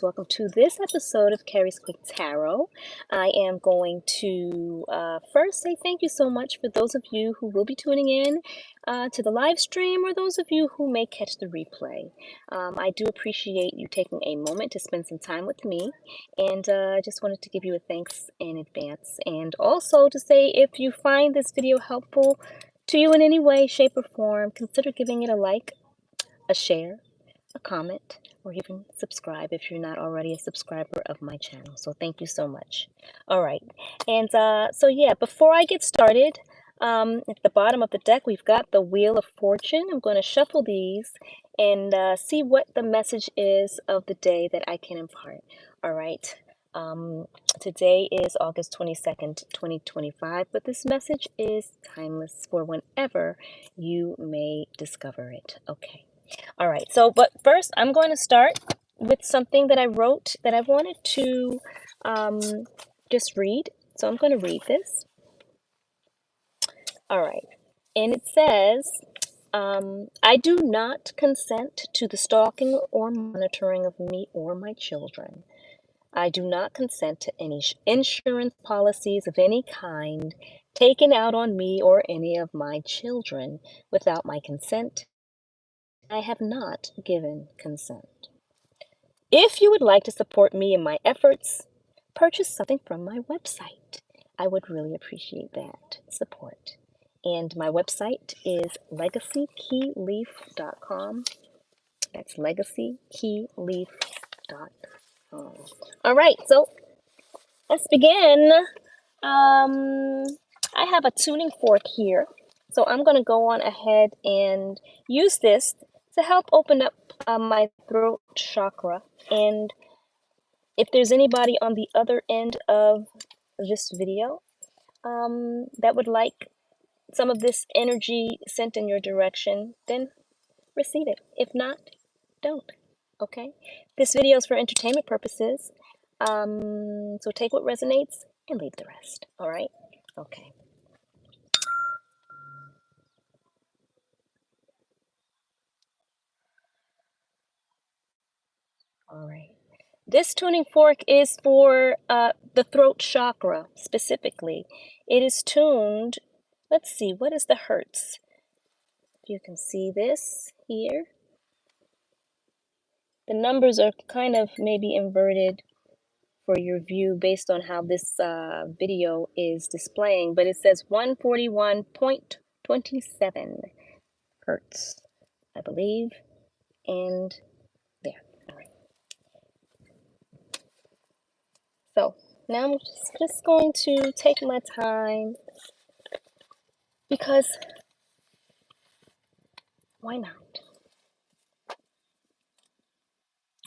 Welcome to this episode of Kerie's Quick Tarot. I am going to first say thank you so much for those of you who will be tuning in to the live stream, or those of you who may catch the replay. I do appreciate you taking a moment to spend some time with me, and I just wanted to give you a thanks in advance, and also to say, if you find this video helpful to you in any way, shape, or form, consider giving it a like, a share, a comment, or even subscribe if you're not already a subscriber of my channel. So thank you so much. All right, and so yeah, before I get started, at the bottom of the deck we've got the Wheel of Fortune. I'm going to shuffle these and see what the message is of the day that I can impart. All right. Today is August 22nd, 2025, but this message is timeless for whenever you may discover it. Okay. All right, so but first I'm going to start with something that I wrote that I wanted to just read. So I'm going to read this. All right, and it says, I do not consent to the stalking or monitoring of me or my children. I do not consent to any insurance policies of any kind taken out on me or any of my children without my consent. I have not given consent. If you would like to support me in my efforts, purchase something from my website. I would really appreciate that support. And my website is legacykeyleaf.com. That's legacykeyleaf.com. All right, so let's begin. I have a tuning fork here, so I'm going to go on ahead and use this to help open up my throat chakra. And if there's anybody on the other end of this video that would like some of this energy sent in your direction, then receive it. If not, don't. Okay? This video is for entertainment purposes. So take what resonates and leave the rest. All right? Okay. All right. This tuning fork is for the throat chakra specifically. It is tuned. Let's see, what is the hertz? You can see this here. The numbers are kind of maybe inverted for your view based on how this video is displaying, but it says 141.27 hertz, I believe, and there. All right. So now I'm just going to take my time, because why not?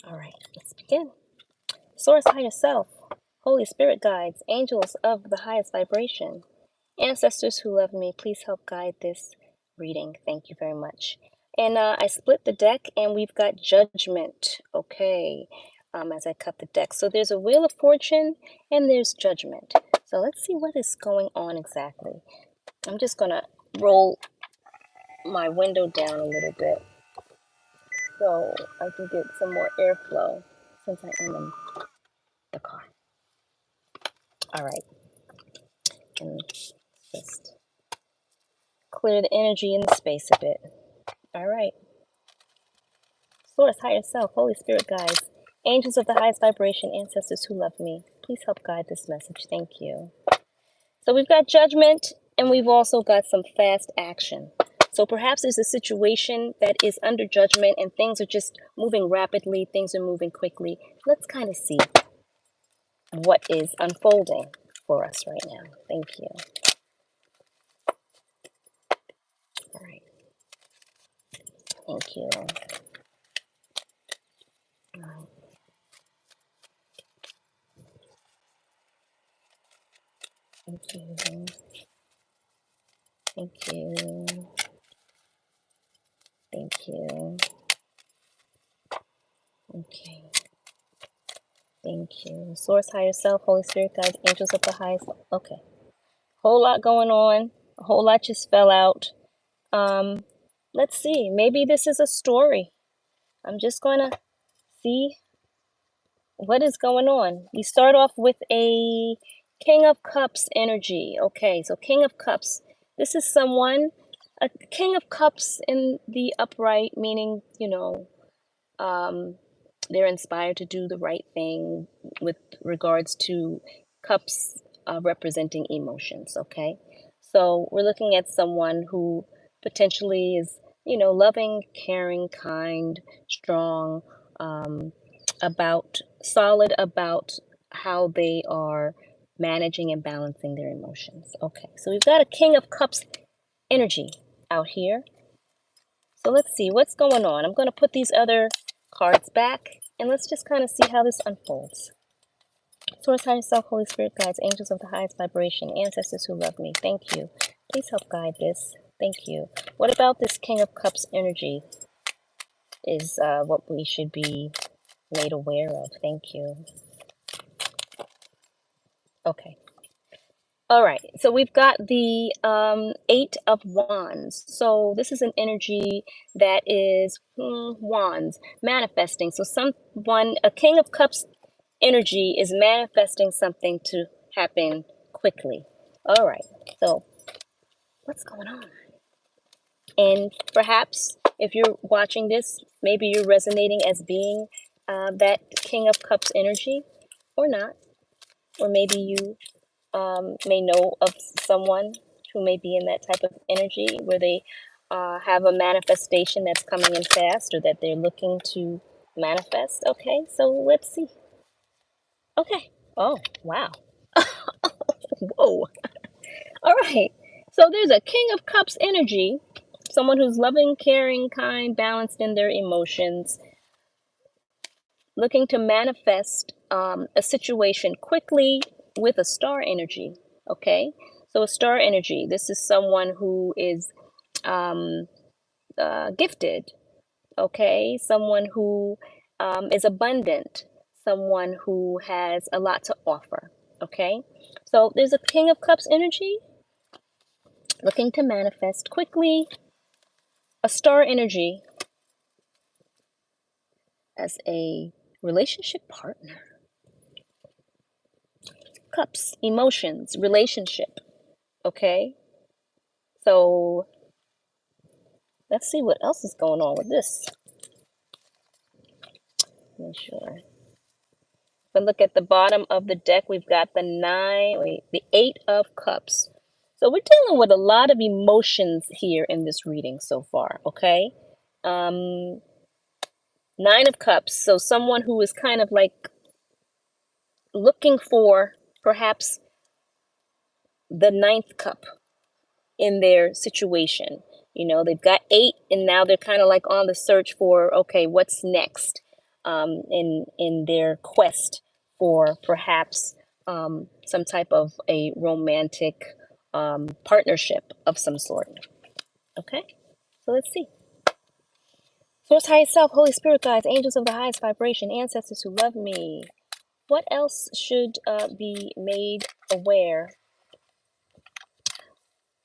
All right, let's begin. Source, higher self, Holy Spirit guides, angels of the highest vibration, ancestors who love me, please help guide this reading. Thank you very much. And I split the deck, and we've got Judgment. Okay, as I cut the deck. So there's a Wheel of Fortune, and there's Judgment. So let's see what is going on exactly. I'm just going to roll my window down a little bit so I can get some more airflow since I am in the car. All right, and just clear the energy in the space a bit. All right. Source, higher self, Holy Spirit guides, angels of the highest vibration, ancestors who love me, please help guide this message. Thank you. So we've got Judgment, and we've also got some fast action. So perhaps there's a situation that is under judgment and things are just moving rapidly, things are moving quickly. Let's kind of see what is unfolding for us right now. Thank you. All right. Thank you. All right. Thank you. Thank you. Thank you. Okay. Thank you. Source, higher self, Holy Spirit guides, angels of the highest. Okay. Whole lot going on. A whole lot just fell out. Let's see. Maybe this is a story. I'm just going to see what is going on? We start off with a King of Cups energy. Okay, so King of Cups. This is someone, a King of Cups in the upright, meaning, they're inspired to do the right thing with regards to cups representing emotions. Okay, so we're looking at someone who potentially is, loving, caring, kind, strong, solid about how they are managing and balancing their emotions. Okay, so we've got a King of Cups energy out here. So let's see what's going on. I'm going to put these other cards back and let's just kind of see how this unfolds. Source, higher self, Holy Spirit, guides, angels of the highest vibration, ancestors who love me, thank you. Please help guide this. Thank you. What about this King of Cups energy is what we should be made aware of? Thank you. Okay. All right, so we've got the Eight of Wands. So this is an energy that is wands, manifesting. So a King of Cups energy is manifesting something to happen quickly. All right, so what's going on? And perhaps if you're watching this, maybe you're resonating as being that King of Cups energy or not. Or maybe you may know of someone who may be in that type of energy where they have a manifestation that's coming in fast or that they're looking to manifest. Okay, so let's see. Okay. Oh, wow. Whoa. All right. So there's a King of Cups energy, someone who's loving, caring, kind, balanced in their emotions, looking to manifest a situation quickly with a star energy. Okay, so a star energy, this is someone who is gifted. Okay, someone who is abundant, someone who has a lot to offer. Okay, so there's a King of Cups energy looking to manifest quickly a star energy as a relationship partner. Cups, emotions, relationship. Okay, so let's see what else is going on with this. Make sure. But look at the bottom of the deck. We've got the Eight of Cups. So we're dealing with a lot of emotions here in this reading so far. Okay, Nine of Cups. So someone who is kind of like looking for perhaps the ninth cup in their situation. They've got 8 and now they're kind of like on the search for, okay, what's next in their quest for perhaps some type of a romantic partnership of some sort. Okay, so let's see. Source, highest self, Holy Spirit, guides, angels of the highest vibration, ancestors who love me. What else should be made aware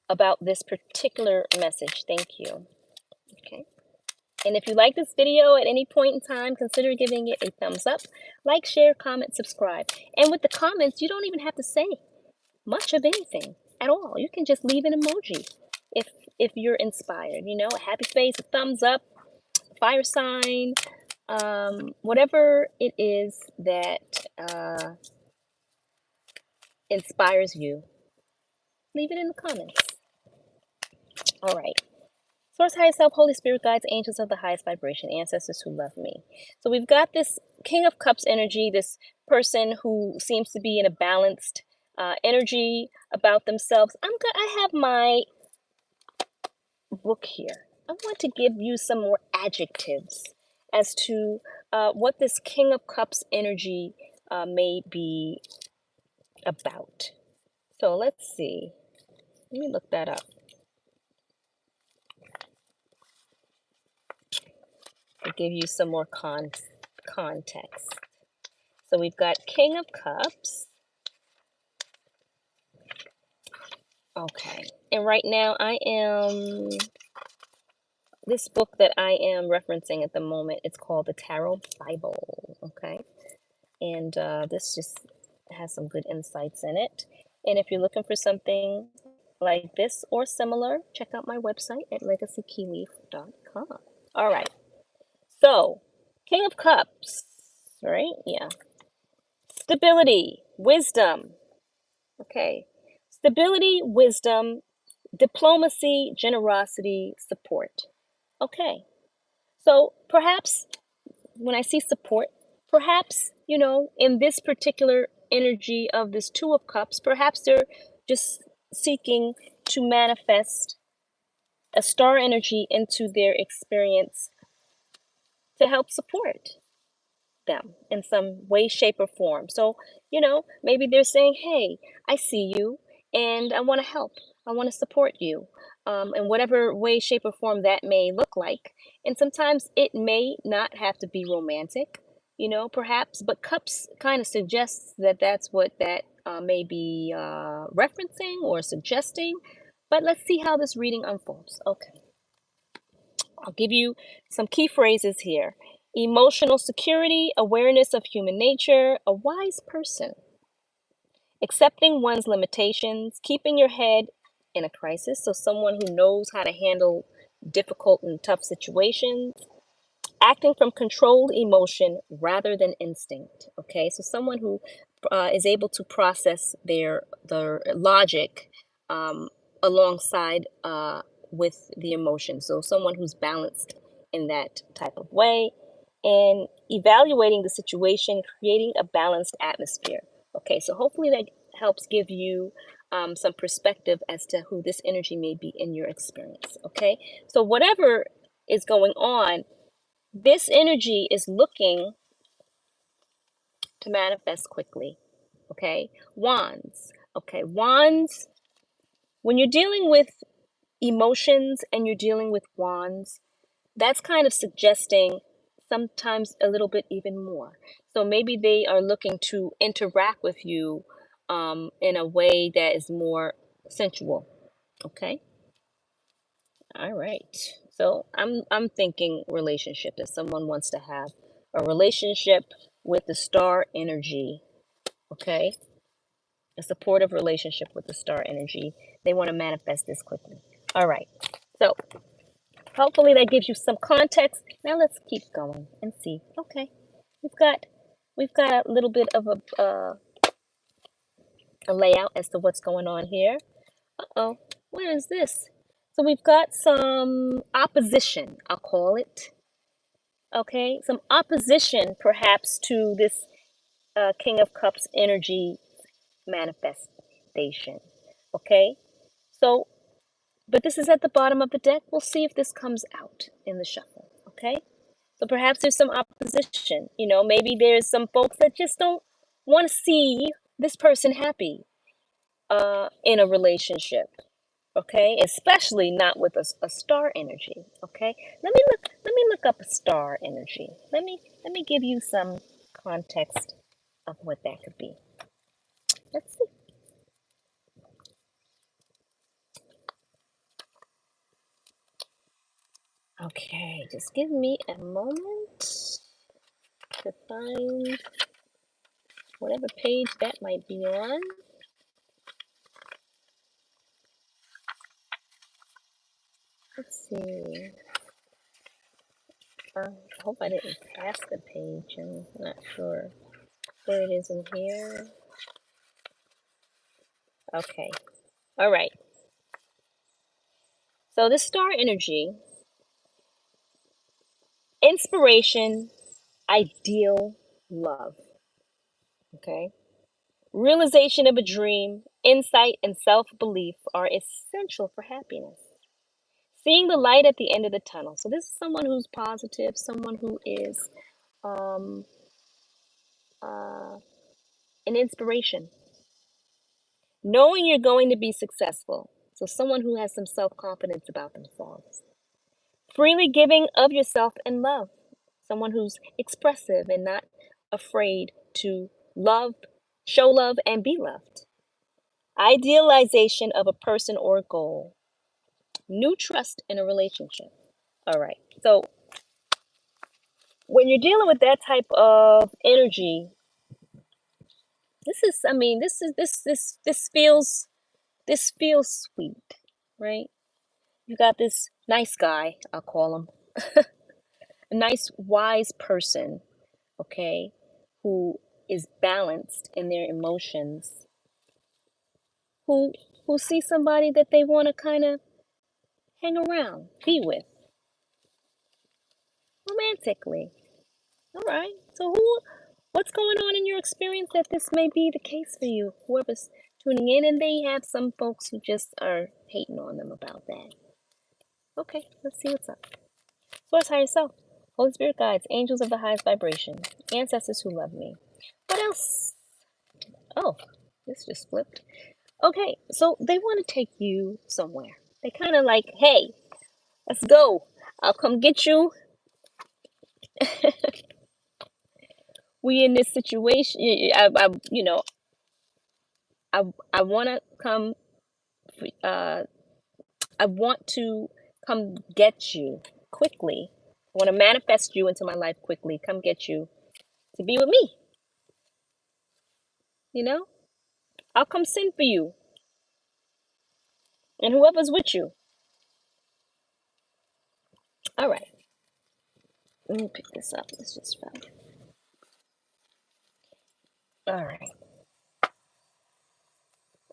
about this particular message? Thank you. Okay. And if you like this video at any point in time, consider giving it a thumbs up, like, share, comment, subscribe. And with the comments, you don't even have to say much of anything at all. You can just leave an emoji if you're inspired, a happy face, a thumbs up, fire sign, whatever it is that inspires you, leave it in the comments. All right. Source, highest self, Holy Spirit, guides, angels of the highest vibration, ancestors who love me. So we've got this King of Cups energy, this person who seems to be in a balanced energy about themselves. I have my book here. I want to give you some more adjectives as to what this King of Cups energy may be about. So let's see. Let me look that up. To give you some more context. So we've got King of Cups. Okay. And right now this book that I am referencing at the moment, it's called the Tarot Bible. Okay. and this just has some good insights in it. And if you're looking for something like this or similar, check out my website at legacykeyleaf.com. All right. So, King of Cups, right? Yeah. Stability, wisdom. Okay. Stability, wisdom, diplomacy, generosity, support. Okay. So perhaps when I see support, perhaps, you know, in this particular energy of this Two of Cups, perhaps they're just seeking to manifest a star energy into their experience to help support them in some way, shape, or form. So, you know, maybe they're saying, hey, I see you and I want to help. I want to support you in whatever way, shape, or form that may look like. And sometimes it may not have to be romantic, you know, perhaps, but cups kind of suggests that that's what that may be referencing or suggesting. But let's see how this reading unfolds. Okay. I'll give you some key phrases here. Emotional security, awareness of human nature, a wise person, accepting one's limitations, keeping your head in a crisis, so someone who knows how to handle difficult and tough situations, acting from controlled emotion rather than instinct. Okay, so someone who is able to process their logic alongside with the emotion. So someone who's balanced in that type of way, and evaluating the situation, creating a balanced atmosphere. Okay, so hopefully that helps give you some perspective as to who this energy may be in your experience. Okay, so whatever is going on, this energy is looking to manifest quickly. Okay, wands. Okay, wands. When you're dealing with emotions and you're dealing with wands, that's kind of suggesting sometimes a little bit even more. So maybe they are looking to interact with you in a way that is more sensual. Okay. All right. So I'm thinking relationship, that someone wants to have a relationship with the star energy. Okay. A supportive relationship with the star energy. They want to manifest this quickly. All right. So hopefully that gives you some context. Now let's keep going and see. Okay, we've got a little bit of a layout as to what's going on here. Uh-oh, what is this? So we've got some opposition, I'll call it. Okay, some opposition perhaps to this King of Cups energy manifestation. Okay, so but this is at the bottom of the deck. We'll see if this comes out in the shuffle. Okay. So perhaps there's some opposition. You know, maybe there's some folks that just don't want to see this person happy in a relationship. Okay, especially not with a star energy. Okay, let me look up a star energy. Let me give you some context of what that could be. Let's see. Okay, just give me a moment to find whatever page that might be on. Let's see. I hope I didn't pass the page. I'm not sure where it is in here. Okay. All right. So this star energy, inspiration, ideal, love. Okay. Realization of a dream, insight, and self belief are essential for happiness. Seeing the light at the end of the tunnel. So this is someone who's positive, someone who is um, uh, an inspiration. Knowing you're going to be successful. So someone who has some self-confidence about themselves. Freely giving of yourself in love. Someone who's expressive and not afraid to love, show love, and be loved. Idealization of a person or a goal. New trust in a relationship. All right. So when you're dealing with that type of energy, I mean, this feels sweet, right? You got this nice guy, I'll call him, a nice, wise person, okay, who is balanced in their emotions, who who see somebody that they want to kind of hang around, be with, romantically. All right. So what's going on in your experience that this may be the case for you? Whoever's tuning in, and they have some folks who just are hating on them about that. Okay, let's see what's up. Source higher self, Holy Spirit guides, angels of the highest vibration, ancestors who love me. What else? Oh, this just flipped. Okay, so they want to take you somewhere. They kind of like, hey, let's go. I'll come get you. We in this situation. I want to come. Uh, I want to come get you quickly. I want to manifest you into my life quickly. Come get you to be with me. You know, I'll come send for you and whoever's with you. All right. Let me pick this up. This just fell. All right.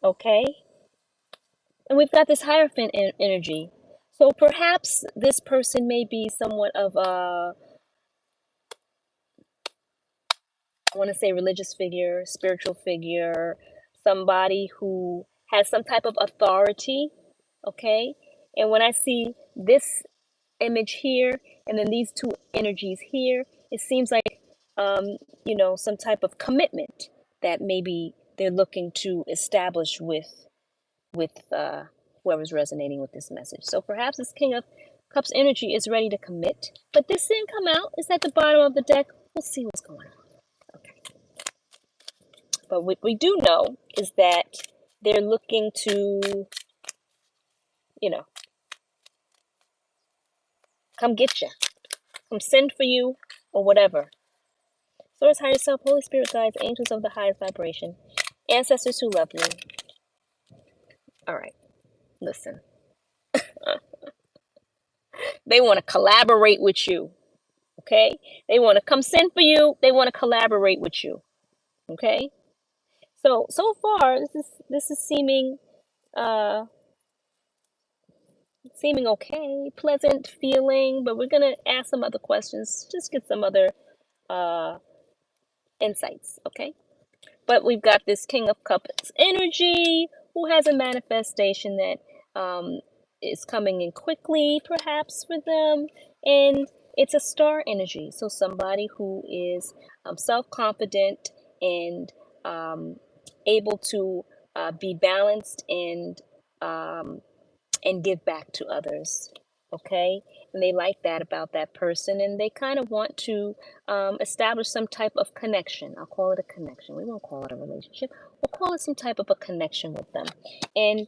Okay. And we've got this Hierophant energy. So perhaps this person may be somewhat of a, I want to say, religious figure, spiritual figure, somebody who has some type of authority. Okay. And when I see this image here and then these two energies here, it seems like, some type of commitment that maybe they're looking to establish with whoever's resonating with this message. So perhaps this King of Cups energy is ready to commit, but this didn't come out. It's at the bottom of the deck. We'll see what's going on. Okay. But what we do know is that they're looking to, come get you, come send for you, or whatever. Source, higher self, Holy Spirit guides, angels of the highest vibration, ancestors who love me. All right, listen. They want to collaborate with you. Okay? They want to come send for you. They want to collaborate with you. Okay? So far this is seeming okay, pleasant feeling, but we're gonna ask some other questions, just get some other insights, okay? But we've got this King of Cups energy who has a manifestation that is coming in quickly, perhaps, for them. And it's a star energy. So somebody who is self-confident and able to be balanced and give back to others. Okay, and they like that about that person, and they kind of want to establish some type of connection. I'll call it a connection. We won't call it a relationship. We'll call it some type of a connection with them, and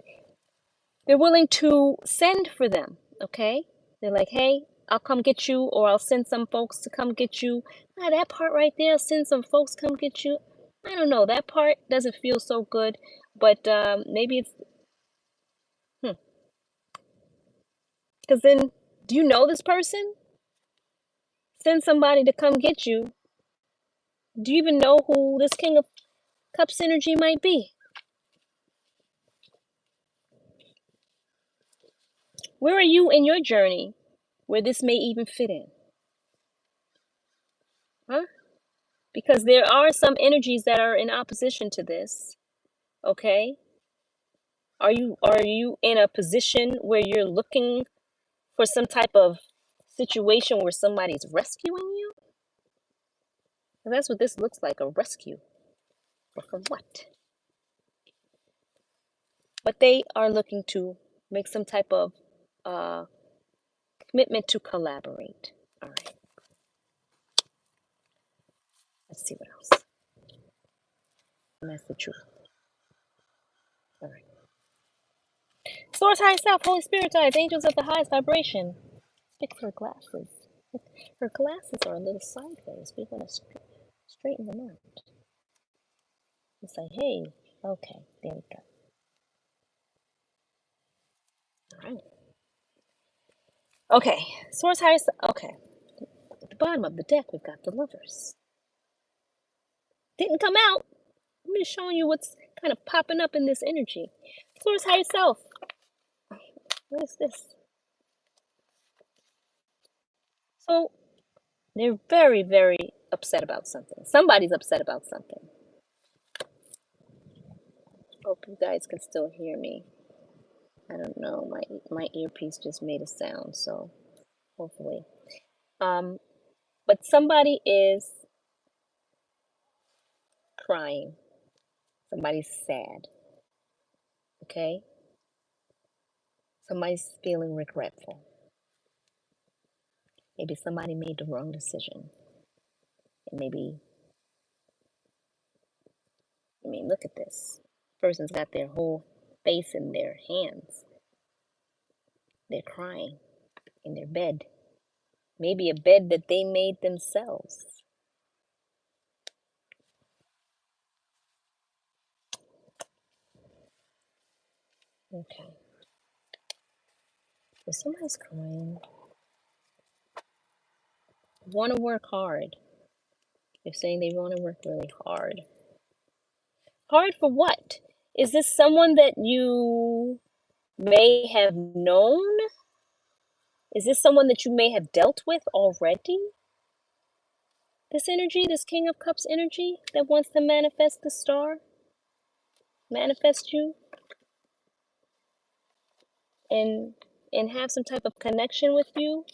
they're willing to send for them. Okay, they're like, hey, I'll come get you, or I'll send some folks to come get you. That part right there, send some folks come get you. I don't know. That part doesn't feel so good, but maybe it's. Because then, do you know this person? Send somebody to come get you. Do you even know who this King of Cups energy might be? Where are you in your journey where this may even fit in? Huh? Because there are some energies that are in opposition to this. Okay? Are you in a position where you're looking for some type of situation where somebody's rescuing you? And that's what this looks like, a rescue. But from what? But they are looking to make some type of commitment to collaborate. All right. Let's see what else. And that's the truth. All right. Source high self, Holy Spirit guides, angels of the highest vibration. Fix her glasses. Her glasses are a little sideways. We're going to straighten them out. It's like, hey, okay, there we go. All right. Okay, source higher. Okay, at the bottom of the deck, we've got the Lovers. Didn't come out. I'm just showing you what's kind of popping up in this energy. Source higher self. What is this? So they're very, very upset about something. Somebody's upset about something. Hope you guys can still hear me. I don't know. My earpiece just made a sound, so hopefully. But somebody is crying. Somebody's sad. Okay? Somebody's feeling regretful. Maybe somebody made the wrong decision. And maybe, I mean, look at this. Person's got their whole face in their hands. They're crying in their bed. Maybe a bed that they made themselves. Okay. If somebody's crying, want to work hard. They're saying they want to work really hard. Hard for what? Is this someone that you may have known? Is this someone that you may have dealt with already? This energy, this King of Cups energy that wants to manifest the star, manifest you, and have some type of connection with you,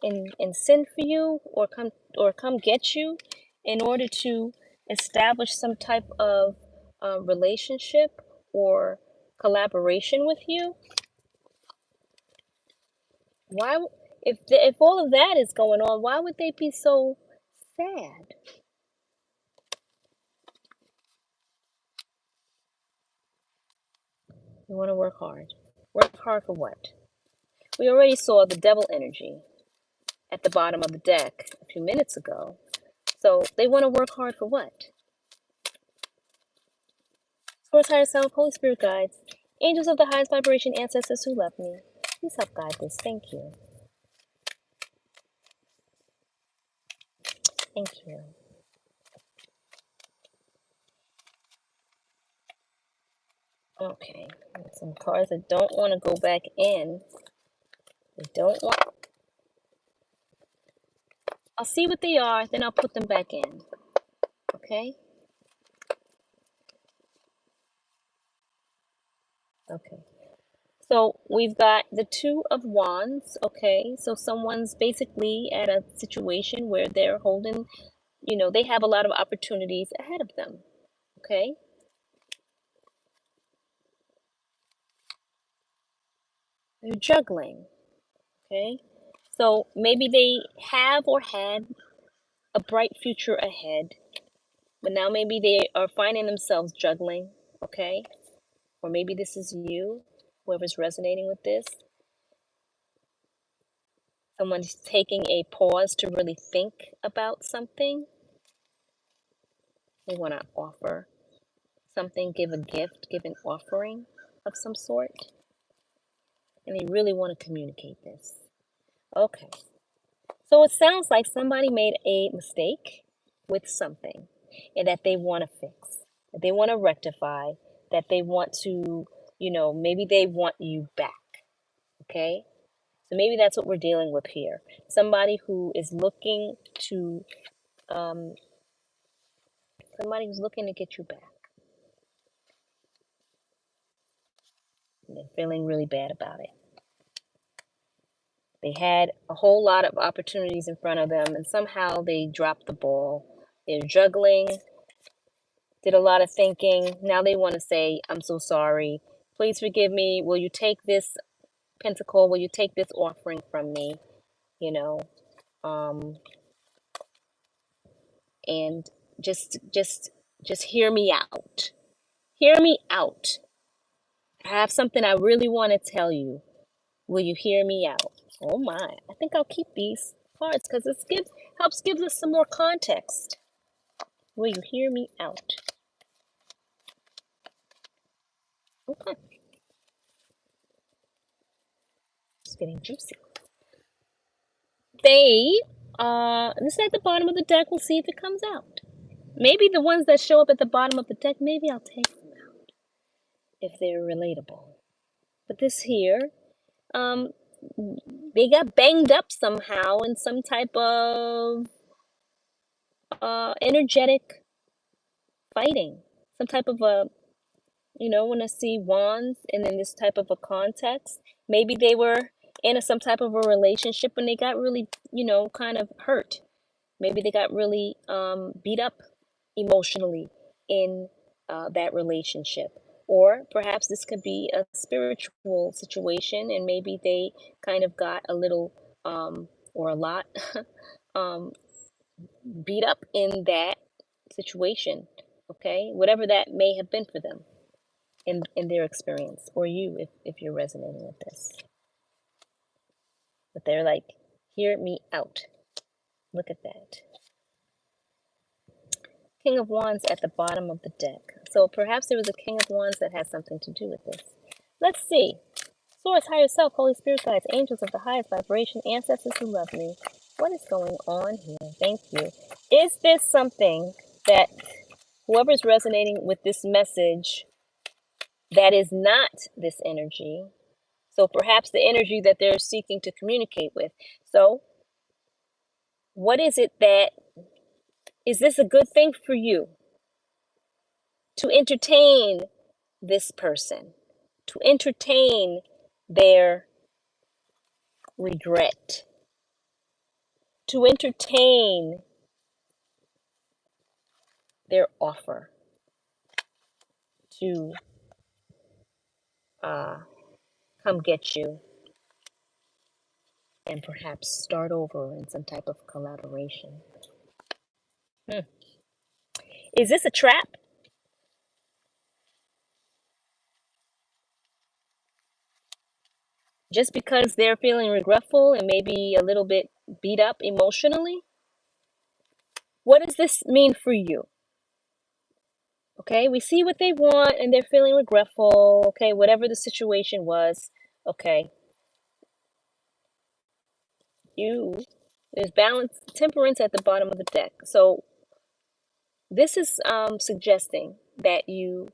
and send for you, or come get you, in order to establish some type of relationship or collaboration with you. Why, if all of that is going on, why would they be so sad? You want to work hard. Work hard for what? We already saw the devil energy at the bottom of the deck a few minutes ago. So they want to work hard for what? Source, higher self, Holy Spirit guides, angels of the highest vibration, ancestors who love me, please help guide this. Thank you. Thank you. Okay, some cards that don't want to go back in. They don't want. I'll see what they are, then I'll put them back in. Okay? Okay. So we've got the Two of Wands. Okay, so someone's basically at a situation where they're holding, they have a lot of opportunities ahead of them. Okay? They're juggling. Okay? So maybe they have or had a bright future ahead, but now maybe they are finding themselves juggling. Okay? Or maybe this is you, whoever's resonating with this. Someone's taking a pause to really think about something. They want to offer something, give a gift, give an offering of some sort. And they really want to communicate this. Okay. So it sounds like somebody made a mistake with something, and that they want to fix, that they want to rectify, that they want to, maybe they want you back. Okay? So maybe that's what we're dealing with here. Somebody who is looking to, somebody who's looking to get you back. And they're feeling really bad about it. They had a whole lot of opportunities in front of them, and somehow they dropped the ball. They're juggling, did a lot of thinking. Now they want to say, I'm so sorry. Please forgive me. Will you take this pentacle? Will you take this offering from me? And just hear me out. Hear me out. I have something I really want to tell you. Will you hear me out? Oh my, I think I'll keep these cards because it helps give us some more context. Will you hear me out? Okay, it's getting juicy. This is at the bottom of the deck. We'll see if it comes out. Maybe the ones that show up at the bottom of the deck, maybe I'll take them out if they're relatable. But this here, um, they got banged up somehow in some type of energetic fighting, some type of a, when I see wands and in this type of a context, maybe they were in some type of a relationship and they got really, kind of hurt. Maybe they got really beat up emotionally in that relationship. Or perhaps this could be a spiritual situation and maybe they kind of got a little or a lot um, beat up in that situation. Okay, whatever that may have been for them in their experience, or you if you're resonating with this. But they're like, hear me out. Look at that. King of Wands at the bottom of the deck. So perhaps there was a King of Wands that has something to do with this. Let's see. Source, higher self, Holy Spirit guides, angels of the highest vibration, ancestors who love me. What is going on here? Thank you. Is this something that whoever's resonating with this message that is not this energy? So perhaps the energy that they're seeking to communicate with. So what is it is this a good thing for you to entertain this person, to entertain their regret, to entertain their offer to come get you and perhaps start over in some type of collaboration? Is this a trap? Just because they're feeling regretful and maybe a little bit beat up emotionally? What does this mean for you? Okay, we see what they want and they're feeling regretful. Okay, whatever the situation was. Okay, there's balance, temperance at the bottom of the deck. So this is suggesting that you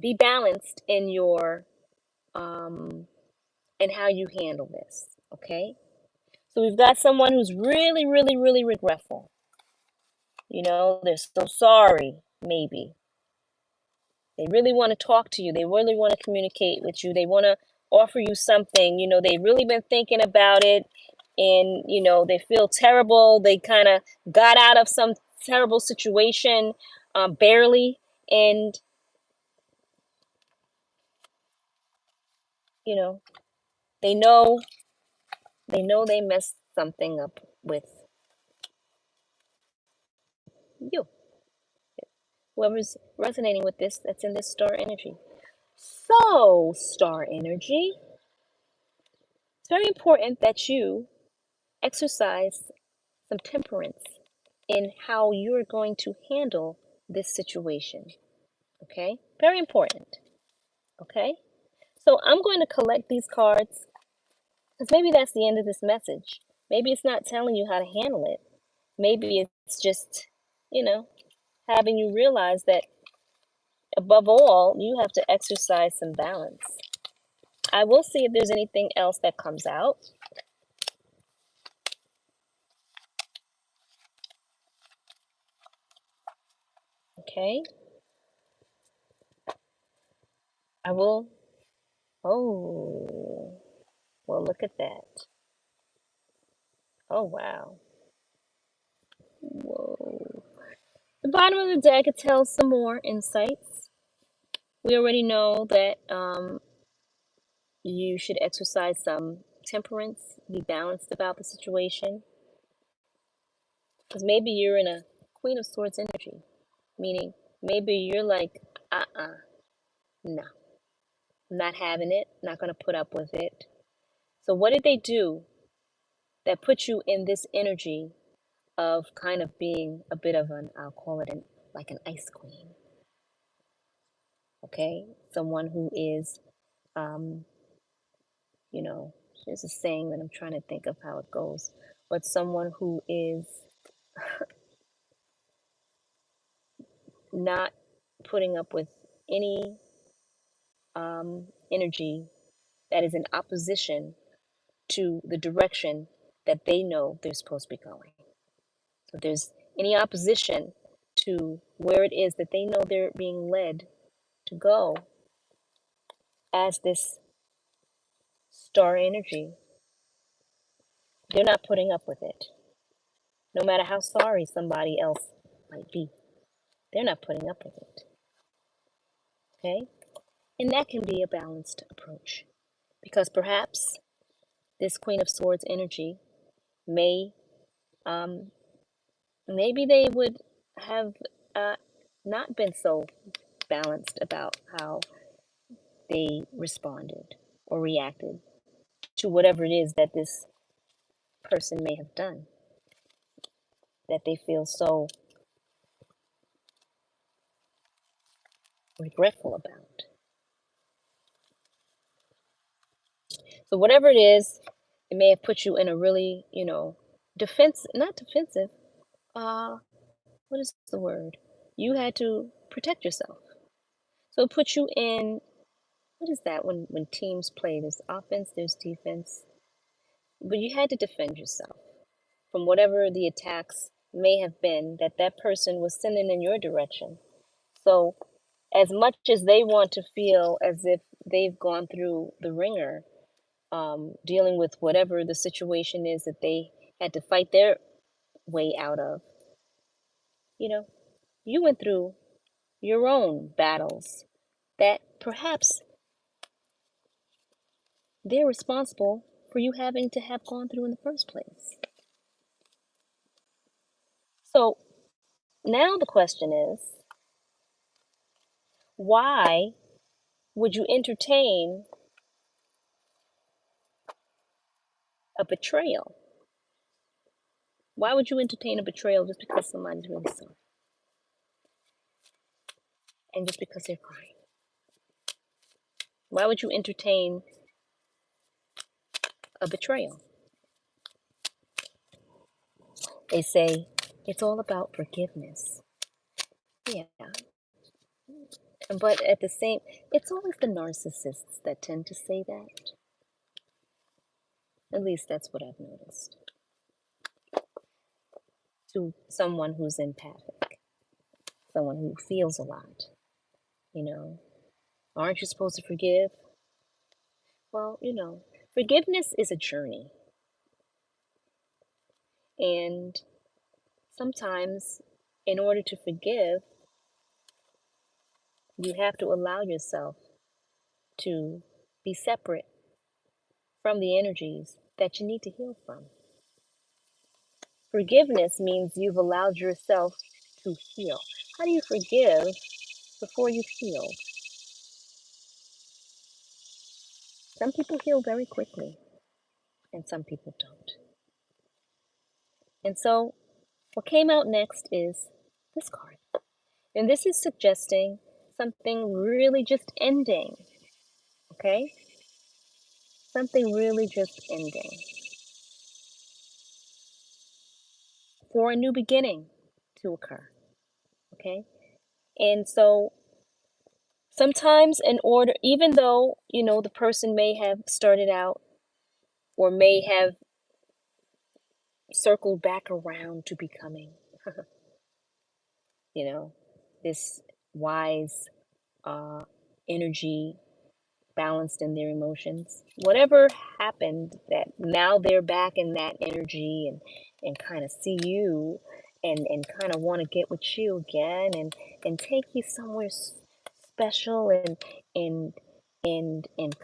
be balanced in your and how you handle this. Okay, so we've got someone who's really, really, really regretful. They're so sorry. Maybe they really want to talk to you. They really want to communicate with you. They want to offer you something. They've really been thinking about it and, they feel terrible. They kind of got out of some terrible situation barely. And, you know, they know they messed something up with you. Whoever's resonating with this, that's in this star energy. So, star energy, it's very important that you exercise some temperance in how you're going to handle this situation. Okay? Very important. Okay? So I'm going to collect these cards because maybe that's the end of this message. Maybe it's not telling you how to handle it. Maybe it's just, having you realize that above all, you have to exercise some balance. I will see if there's anything else that comes out. Okay? I will. Oh, well, look at that. Oh, wow. Whoa. The bottom of the deck, it tells some more insights. We already know that you should exercise some temperance, be balanced about the situation. Because maybe you're in a Queen of Swords energy, meaning maybe you're like, no, I'm not having it, not going to put up with it. So, what did they do that put you in this energy of kind of being a bit of an, I'll call it like an ice queen? okay? Someone who is, there's a saying that I'm trying to think of how it goes, but someone who is not putting up with any energy that is in opposition to the direction that they know they're supposed to be going. So if there's any opposition to where it is that they know they're being led to go as this star energy, they're not putting up with it. No matter how sorry somebody else might be, they're not putting up with it. Okay? And that can be a balanced approach because perhaps this Queen of Swords energy may, maybe they would have not been so balanced about how they responded or reacted to whatever it is that this person may have done that they feel so regretful about. So whatever it is, it may have put you in a really, not defensive, what is the word? You had to protect yourself. So it put you in, what is that when teams play? There's offense, there's defense. But you had to defend yourself from whatever the attacks may have been that that person was sending in your direction. So as much as they want to feel as if they've gone through the ringer, dealing with whatever the situation is that they had to fight their way out of, you went through your own battles that perhaps they're responsible for you having to have gone through in the first place. So now the question is, why would you entertain a betrayal? Why would you entertain a betrayal just because somebody's really sorry? And just because they're crying? Why would you entertain a betrayal? They say it's all about forgiveness. Yeah. But at the same, it's always the narcissists that tend to say that. At least that's what I've noticed. To someone who's empathic, someone who feels a lot, Aren't you supposed to forgive? Well, forgiveness is a journey. And sometimes, in order to forgive, you have to allow yourself to be separate from the energies that you need to heal from. Forgiveness means you've allowed yourself to heal. How do you forgive before you've healed? Some people heal very quickly, and some people don't. And so, what came out next is this card. And this is suggesting something really just ending, okay? Something really just ending for a new beginning to occur, okay? And so sometimes in order, even though, the person may have started out or may have circled back around to becoming, this wise energy balanced in their emotions. Whatever happened that now they're back in that energy and kind of see you and kind of want to get with you again and take you somewhere special and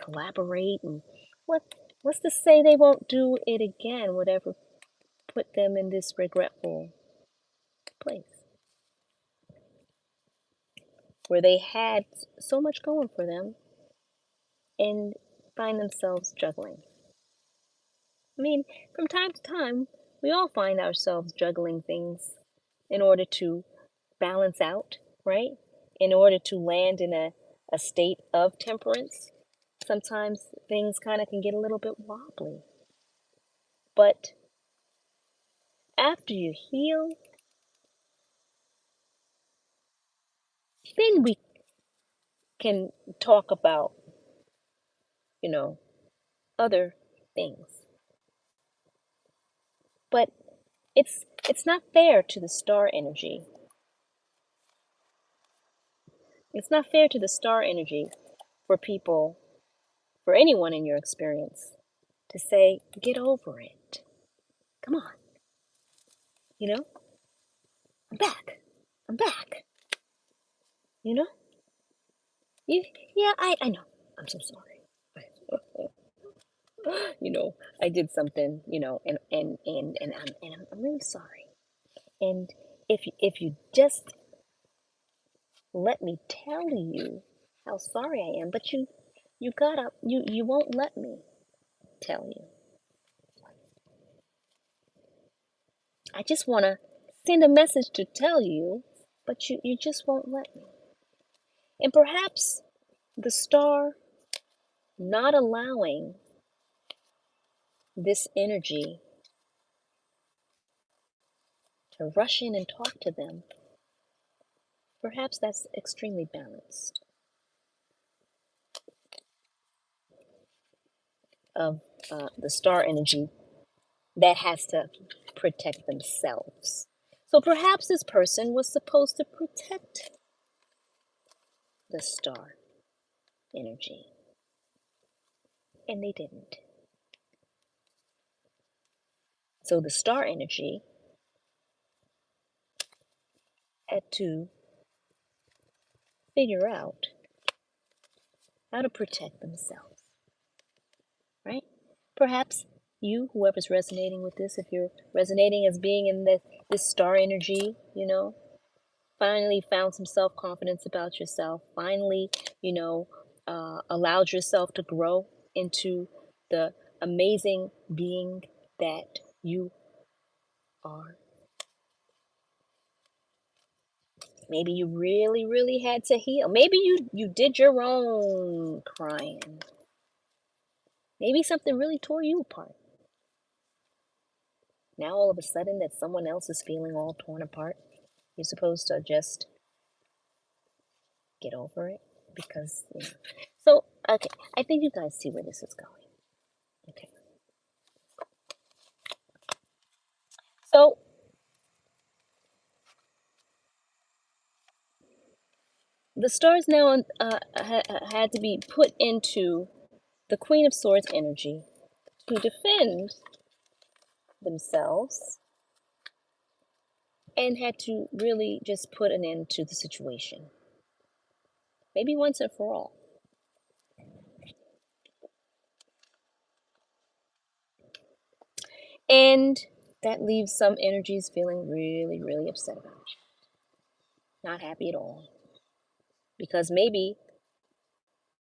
collaborate and what's to say they won't do it again, whatever put them in this regretful place where they had so much going for them and find themselves juggling. I mean, from time to time, we all find ourselves juggling things in order to balance out, right? In order to land in a a state of temperance, sometimes things kind of can get a little bit wobbly. But after you heal, then we can talk about, other things. But it's not fair to the star energy. It's not fair to the star energy for people, for anyone in your experience, to say, get over it. Come on. I'm back. I'm back. You know? Yeah, I know. I'm so sorry. I did something, and I'm really sorry. And if you just let me tell you how sorry I am, but you won't let me tell you. I just want to send a message to tell you, but you just won't let me. And perhaps the star not allowing this energy to rush in and talk to them, perhaps that's extremely balanced. Of the star energy that has to protect themselves. So perhaps this person was supposed to protect the star energy, and they didn't. So the star energy had to figure out how to protect themselves, right? Perhaps you, whoever's resonating with this, if you're resonating as being in this star energy, finally found some self-confidence about yourself, finally, allowed yourself to grow into the amazing being that you are. Maybe you really, really had to heal. Maybe you did your own crying. Maybe something really tore you apart. Now all of a sudden that someone else is feeling all torn apart, you're supposed to just get over it because, So, okay, I think you guys see where this is going. Okay. So, the stars now had to be put into the Queen of Swords energy to defend themselves and had to really just put an end to the situation. Maybe once and for all. And that leaves some energies feeling really, really upset about it. Not happy at all. Because maybe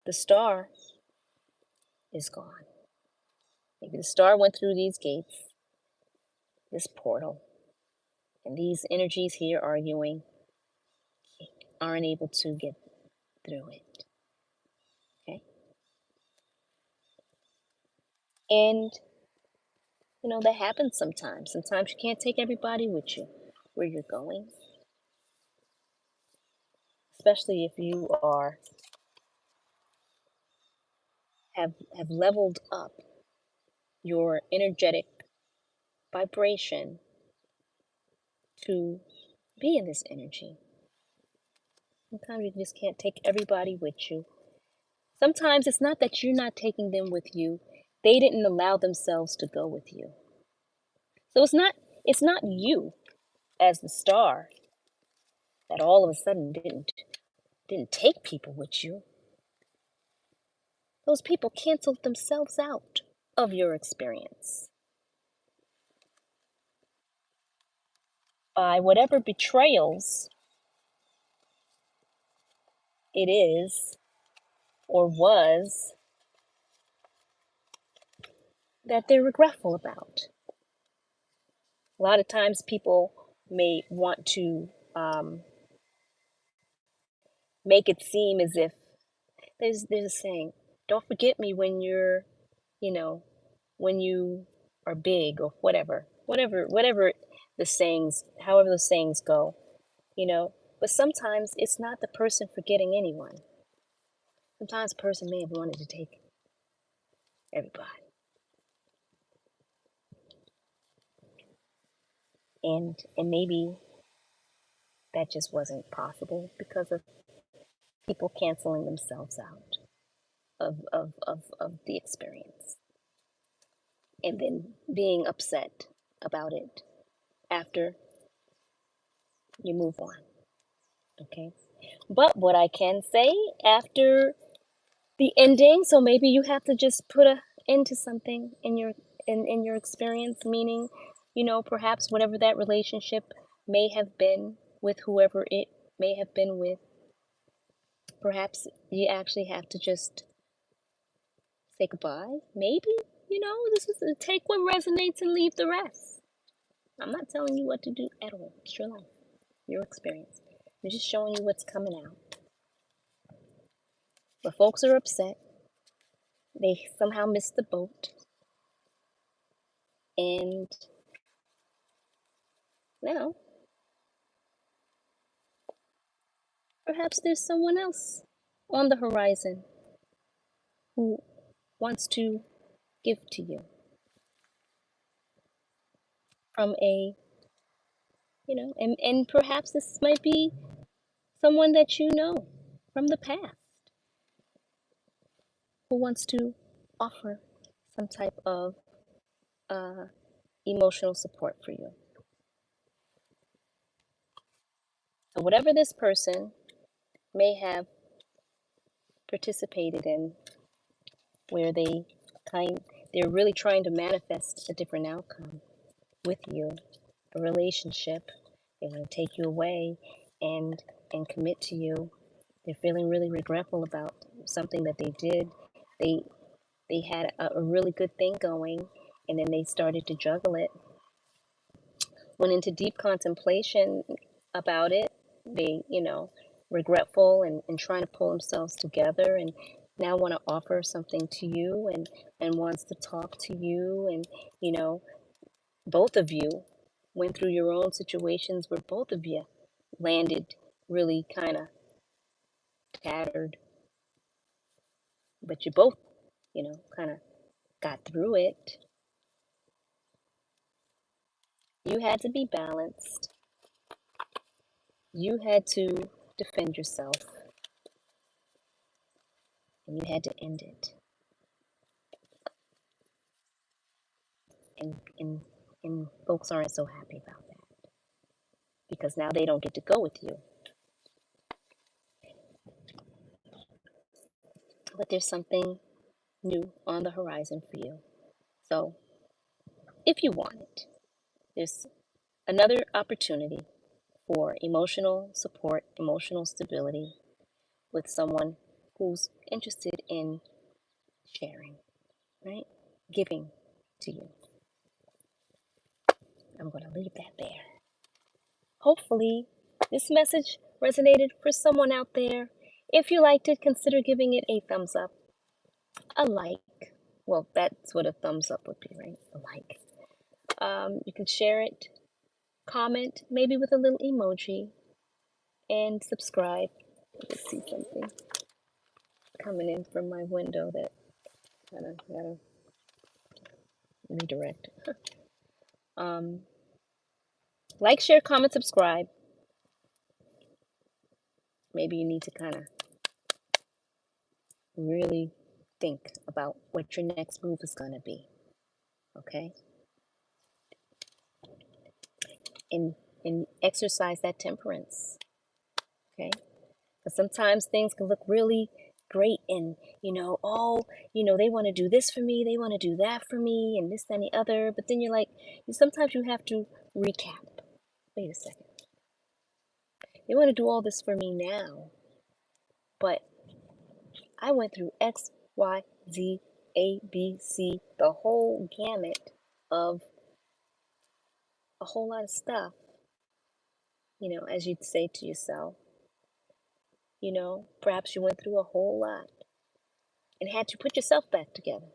the star is gone. Maybe the star went through these gates, this portal, and these energies here arguing aren't able to get through it. Okay? And, that happens sometimes. Sometimes you can't take everybody with you where you're going. Especially if you have leveled up your energetic vibration to be in this energy. Sometimes you just can't take everybody with you. Sometimes it's not that you're not taking them with you. They didn't allow themselves to go with you. So it's not you as the star that all of a sudden didn't take people with you. Those people canceled themselves out of your experience by whatever betrayals it is or was that they're regretful about. A lot of times people may want to make it seem as if there's a saying, don't forget me when you're, you know, when you are big or whatever the sayings, however the sayings go, you know. But sometimes it's not the person forgetting anyone. Sometimes the person may have wanted to take everybody. And maybe that just wasn't possible because of people canceling themselves out of the experience. And then being upset about it after you move on. Okay. But what I can say after the ending, so maybe you have to just put a end to something in your experience, meaning, you know, perhaps whatever that relationship may have been with whoever it may have been with, perhaps you actually have to just say goodbye. Maybe, you know, this is take what resonates and leave the rest. I'm not telling you what to do at all. It's your life, your experience. I'm just showing you what's coming out. But folks are upset. They somehow missed the boat. And now, perhaps there's someone else on the horizon who wants to give to you from a, you know, and perhaps this might be someone that you know from the past who wants to offer some type of emotional support for you. So whatever this person may have participated in, where they're really trying to manifest a different outcome with you, a relationship. They want to take you away and commit to you. They're feeling really regretful about something that they did. They had a really good thing going, and then they started to juggle it. Went into deep contemplation about it. They, you know, regretful and trying to pull themselves together, and now want to offer something to you, and wants to talk to you. And, you know, both of you went through your own situations where both of you landed really kind of tattered, but you both, you know, kind of got through it. You had to be balanced. You had to defend yourself, and you had to end it. And folks aren't so happy about that because now they don't get to go with you. But there's something new on the horizon for you. So if you want it, there's another opportunity for emotional support, emotional stability with someone who's interested in sharing, right? Giving to you. I'm going to leave that there. Hopefully, this message resonated for someone out there. If you liked it, consider giving it a thumbs up, a like. Well, that's what a thumbs up would be, right? A like. You can share it, comment, maybe with a little emoji, and subscribe. Let's see something coming in from my window that kind of gotta redirect. Like, share, comment, subscribe. Maybe you need to kind of really think about what your next move is going to be. Okay? And exercise that temperance. Okay? Because sometimes things can look really great and, you know, oh, you know, they want to do this for me, they want to do that for me, and this, that, and the other. But then you're like, sometimes you have to recap. Wait a second. They want to do all this for me now, but I went through X, Y, Z, A, B, C, the whole gamut of a whole lot of stuff, you know, as you'd say to yourself. You know, perhaps you went through a whole lot. and had to put yourself back together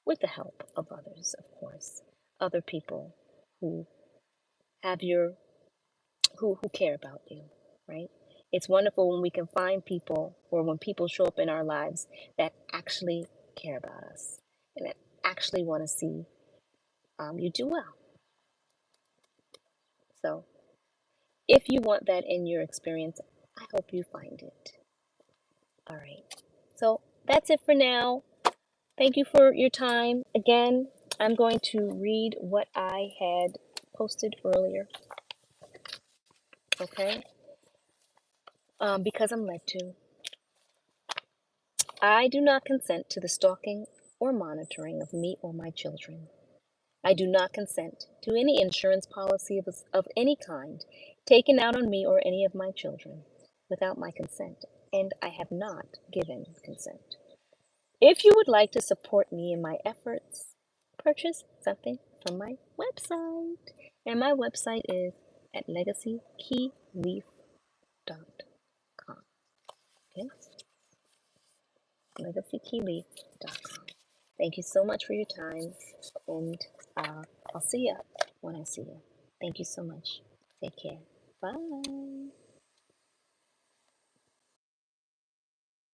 with the help of others, of course, other people who have who care about you, right? It's wonderful when we can find people, or when people show up in our lives that actually care about us and that actually want to see you do well. So if you want that in your experience, I hope you find it. All right. So that's it for now. Thank you for your time. Again, I'm going to read what I had posted earlier, okay? Because I'm led to. I do not consent to the stalking or monitoring of me or my children. I do not consent to any insurance policy of any kind taken out on me or any of my children without my consent, and I have not given consent. If you would like to support me in my efforts, purchase something from my website. And my website is at legacykeyleaf.com. Okay? legacykeyleaf.com. Thank you so much for your time, and I'll see you when I see you. Thank you so much. Take care. Bye.